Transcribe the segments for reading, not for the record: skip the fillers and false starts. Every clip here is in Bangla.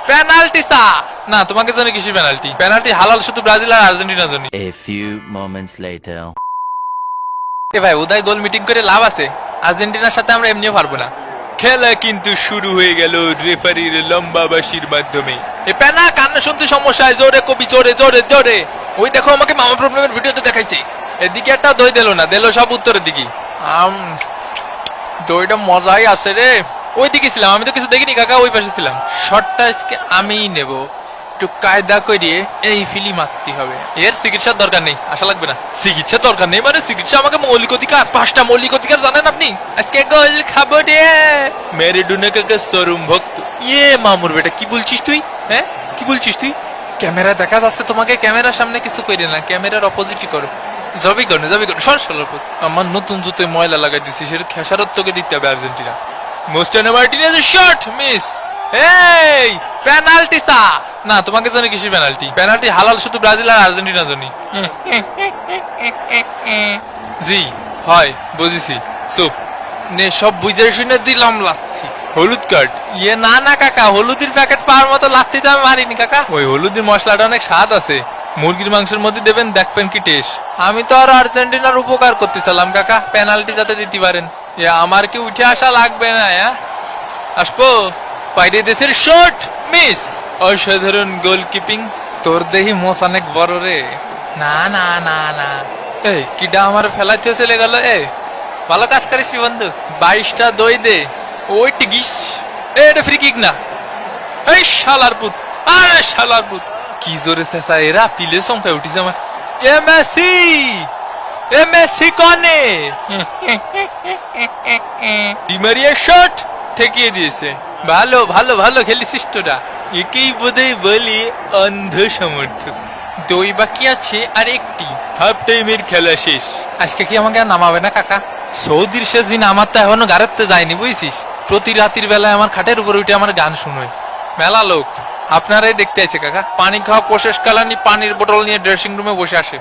পেনাল্টি সা না তোমাকে জানি কিসের পেনাল্টি? পেনাল্টি হালাল শুধু ব্রাজিল আর আর্জেন্টিনার জন্য। A few moments later. এ ভাই উদয় গোল মিটিং করে লাভ আছে? আর্জেন্টিনার সাথে আমরা এমনিও পারবো না। খেলা কিন্তু শুরু হয়ে গেল রেফারির লম্বা বাঁশির মাধ্যমে। এ পেনা কান্না শুনতে সমস্যা, জোরে কবি জোরে জোরে জোরে। ওই দেখো আমাকে মামা প্রবলেমের ভিডিওতে দেখাইছে। এদিকে একটা দই দিল না, দিল সব উত্তরের দিকে। দইটা মজাই আছে রে। ওই দিকে ছিলাম আমি, তো কিছু দেখিনি কাকা, ওই পাশে ছিলাম। শটটা আজকে আমিই নেব, একটু কায়দা করিয়ে এই ফিলি মারতে হবে। এর চিকিৎসার দরকার নেই, আশা লাগবে না। চিকিৎসার দরকার নেই মানে চিকিৎসা আমাকে মৌলিক অধিকার। 5টা মৌলিক অধিকার জানেন আপনি? আজকে গোল খাবো রে। ম্যারাডোনা কাকা চরম ভক্ত। ইয়ে মামুর বেটা, কি বলছিস তুই? হ্যাঁ কি বলছিস তুই? ক্যামেরা দেখা যাচ্ছে তোমাকে, ক্যামেরার সামনে কিছু কইরে না, ক্যামেরার অপোজিটই করো। যাবি করো সর সরপুর। আমার নতুন জুতোয় ময়লা লাগাই দিচ্ছি, সেটা খেসারত তোকে দিতে হবে আর্জেন্টিনা। মোস্টানো মার্টিনেজের শট মিস। এই পেনাল্টি সা না তোমাকে জানি কিসের পেনাল্টি? পেনাল্টি হালাল শুধু ব্রাজিল আর আর্জেন্টিনার জন্য। জি হয় বুঝেছি, চুপ নে, সব বুঝে শুনে দিলাম লাথি। হলুদ কার্ড? ইয়ে না না কাকা, হলুদের প্যাকেট পাওয়ার মতো লাথি তো আমি মারিনি কাকা। ওই হলুদের মশলাটা অনেক স্বাদ আছে, মুরগির মাংসের মধ্যে দেবেন, দেখবেন কি টেস্ট। আমি তো আর আর্জেন্টিনার উপকার করতেছিলাম কাকা, পেনাল্টি যাতে দিতে পারেন। আমার কি উঠে আসা লাগবে না? আসবো। বাইরে দেশের শট মিস। অসাধারণ গোলকিপিং। তোর দেহি মোস অনেক বড় রে। না না না না, এই কিডা আমার ফেলাইতে চলে গেল। ভালো কাজ করিস বন্ধু। 22টা দই দে। ওই টিকিস। এটা ফ্রি কিক না। এই শালার পুত, আরে শালার পুত, কি জোরে চেঁচা এরা, পিলে চমকায় উঠিছে আমার। মেসি কনে ডিমারিয়ার শট ঠেকিয়ে দিয়েছে। ভালো ভালো ভালো খেলেছিস তোরা। একেই বোধহয় বলি অন্ধ সমর্থক। দই বাকি আছে আর একটি। হাফ টাইমের খেলা শেষ। আজকে কি আমাকে আর নামাবে না কাকা? সৌদির শেষ দিন আমার তো এখনো গাড়াতে যায়নি বুঝছিস। প্রতি রাতের বেলায় আমার খাটের উপর উঠে আমার গান শুনোয় মেলা লোক। আপনারাই দেখতে আছে কাকা। পানি খাওয়া প্রশেষ কালানি পানির বোতল নিয়ে ড্রেসিং রুমে বসে আসে।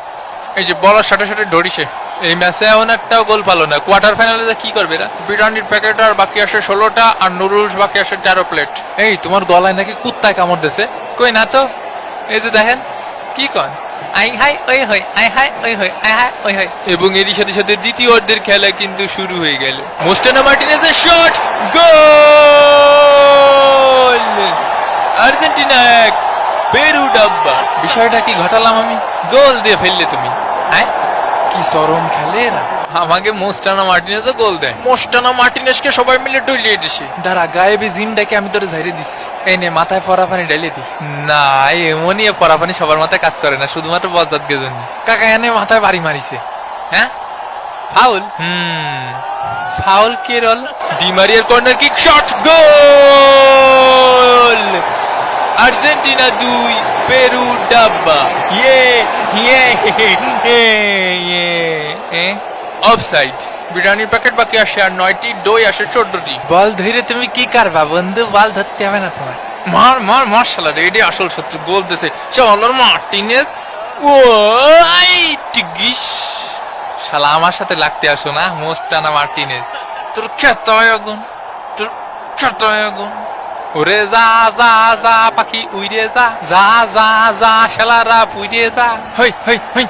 এই যে বলার সাথে সাথে ধরিছে। এই ম্যাচে এমন একটাও গোল পালো না। কোয়ার্টার ফাইনালে কি করবে এরা? বিরিয়ানির প্যাকেট আর বাকি আসে 16টা, আর নুডলস বাকি আসে 13 প্লেট। এই তোমার গলায় নাকি কুত্তায় কামড় দিছে? কই না তো। এই যে দেখেন কি কন, আই হাই ওই হই, আই হাই ওই হই, আই হাই ওই হই। এবং এরই সাথে সাথে দ্বিতীয় অর্ধের খেলা কিন্তু শুরু হয়ে গেল। মোস্টানো মার্টিনেজের শট, গোল। আর্জেন্টিনা 1, পেরু ডাব্বা। বিষয়টা কি ঘটালাম আমি? গোল দিয়ে ফেললে তুমি। হ্যাঁ কি চরম খেলে এরা। আমাকে মোস্টানো মার্টিনেজ গোল দেয়। মোস্টানো মার্টিনেজকে সবাই মিলে ডলিয়ে দিছে। দাঁড়া, গায়েবি জিনটাকে আমি তোরে ঝাইরে দিচ্ছি। এই নে মাথায় পরা পানি ঢেলে দি। না এমনই পরা পানি সবার মাথায় কাজ করে না, শুধুমাত্র বজ্জাতকে জন্য। কাকা এনে মাথায় বাড়ি মারিছে। হ্যাঁ ফাউল। ফাউল কে রল? ডিমারিয়ার কর্নার কিক শট, গোল। আর্জেন্টিনা 2, পেরু ডাব্বা। অফসাইড। বিরিয়ানির প্যাকেট বাকি আসে আর 9টি, দই আসে 14টি। বল ধরে তুমি কি করবা বন্ধু? বল ধরতে হবে না তোমার। মার মার মার শালা রে, এডি আসল শত্রু। গোল দিয়েছে চলর মার্টিনেজ। ও টিগিস শালা, আমার সাথে লাগতে আসো না মোস্টানো মার্টিনেজ। তোর খেতে হয় আগুন, তোর খেতে হয় আগুন। ওরে যা যা যা পাখি উইরে যা, যা যা যা শালারা পুইরে যা। হই হই হই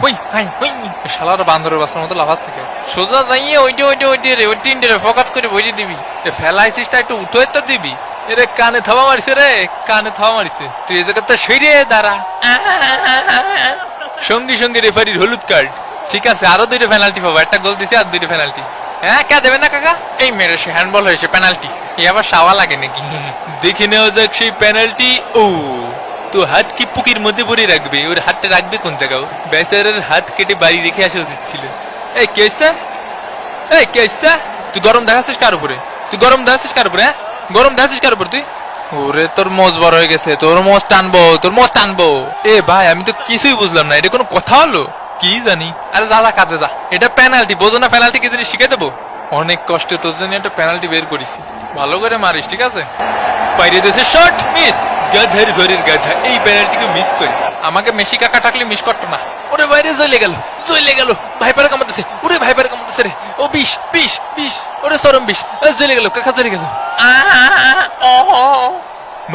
হই হাই হই। শালারা বান্দরের বাসার মতো লাফাচ্ছে কে? সোজা যাইয়ে ওইটে ওইটে ওইটে রে, ওই তিনটে ফোকাস করে বইরে দিবি। ফেলাইছিসটা একটু উঠে তো দিবি। এরে কানে থাবা মারিছে রে, কানে থাবা মারিছে। তুই এই জায়গাতে সইরে দাঁড়া। সঙ্গে সঙ্গে রেফারির হলুদ কার্ড। ঠিক আছে, আরো 2টা পেনাল্টি পাবো। একটা গোল দিছে আর 2টা পেনাল্টি। হ্যাঁ কে দেবে না কাকা? এই মেরে সে হ্যান্ডবল হয়েছে, পেনাল্টি। এই আবার সাওয়া লাগে নাকি? দেখে নেওয়া যাক সেই পেনাল্টি। ও তো হাত কি পুকির মধ্যে ভরে রাখবে? ওর হাতটা রাখবে কোন জায়গাও? বেচারের হাত কেটে বাড়ি রেখে আসা উচিত ছিল। এই কে আসছে? এই কে আসছে? তুই গরম দেখাচ্ছিস কার উপরে? তুই গরম দেখাচ্ছিস কার উপরে? গরম দেখাচ্ছিস কার উপর তুই? ওরে তোর মোজ বড় হয়ে গেছে, তোর মোজ টানবো, তোর মোজ টানবো। এ ভাই আমি তো কিছুই বুঝলাম না, এটা কোনো কথা হলো? কি জানি। আরে যা যা কাজে যা। এটা পেনাল্টি, বোঝো না পেনাল্টি কি জিনিস? শিখে দেবো। অনেক কষ্টে তোর জন্য একটা পেনাল্টি বের করেছি, ভালো করে মারিস ঠিক আছে? বাইরে দেশে শট মিস। গাধার ঘরের গাধা এই পেনাল্টিকে মিস করে। আমাকে মেসি কাকা টাকলে মিস করতো না। ওরে বাইরে জ্বলে গেল, জ্বলে গেল। ভাইপারে কামড়তেছে, ওরে ভাইপারে কামড়তেছে রে। ও বিষ বিষ বিষ, ওরে চরম বিষ। জ্বলে গেল কাকা, জ্বলে গেল।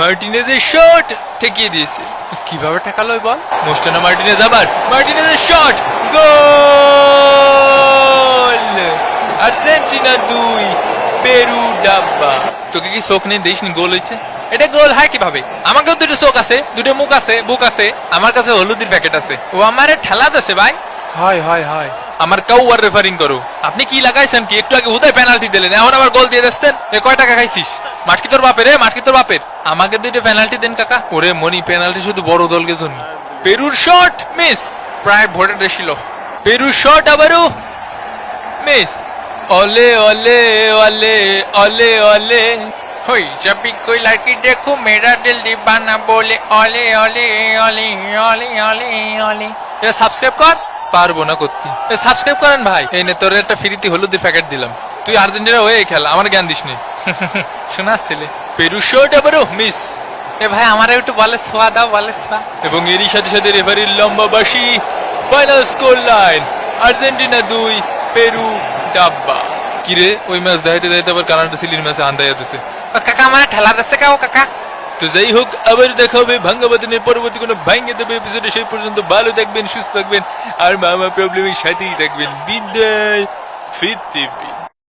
মার্টিনেজের শট ঠেকিয়ে দিয়েছে। কিভাবে ঠেকালো ওই বল? মোস্টানো মার্টিনেজ, আবার মার্টিনেজের শট, গোল! আর্জেন্টিনা 2, পেরু ডাব্বা। তোকে কি চোখ নেই, দেখিসনি গোল হয়েছে? এটা গোল হয় কিভাবে? আমাকেও দুটো চোখ আছে, দুটো মুখ আছে, বুক আছে, আমার কাছে হলুদের প্যাকেট আছে। ও আমারে ঠেলা দিছে ভাই। হয় হয় হয়, আমার কাউয়ার রেফারিং করো। আপনি কি লাগাইছেন কি? একটু আগে হুদায় পেনাল্টি দিলেন, এখন আবার গোল দিয়ে দিচ্ছেন। এ কয় টাকা খাইছিস? মাঠ কি তোর বাপের? মাঠ কি তোর বাপের? আমাকে দুটো পেনাল্টি দেন কাকা। ওরে মনি, পেনাল্টি শুধু বড় দলকে জন্য। পেরুর শট মিস, প্রায় ভোটে রেছিল। পেরুর শট আবারও মিস। ওলে ওলে ওলে ওলে ওলে होई जब भी कोई लड़की देखो मेरा दिल दीवाना बोले ओले ओले ओले ओले ओले ओले। ये সাবস্ক্রাইব কর। পারবো না করতে। এ সাবস্ক্রাইব করেন ভাই। এই নে তোর একটা ফ্রিতে হলুদের প্যাকেট দিলাম। তুই আর্জেন্টিনা হয়ে খেল, আমার জ্ঞান দিস নি। শোনাস ছেলে। পেরু শট আবারও মিস। এ ভাই আমার একটু বলে সোয়া দাও, বলে সোয়া। এবং এরই সাথে সাথে রেফারির লম্বা বাঁশি। Final score line Argentina 2, Peru ডাব্বা। কিরে ওই ম্যাচ দাইতে দাইতে আবার কানাডা চিলির ম্যাচে আন্দাইয়া দিছে। কাকা আমার ঠেলা দিচ্ছে কাও কাকা। তো যাই হোক, আবার দেখা হবে ভাঙ্গা বাদনের পরবর্তী কোনো ভাঙ্গে দেবে এপিসোডে। সেই পর্যন্ত ভালো থাকবেন, সুস্থ থাকবেন, আর মামা প্রবলেমের সাথেই থাকবেন। বিদায়, ফিরতে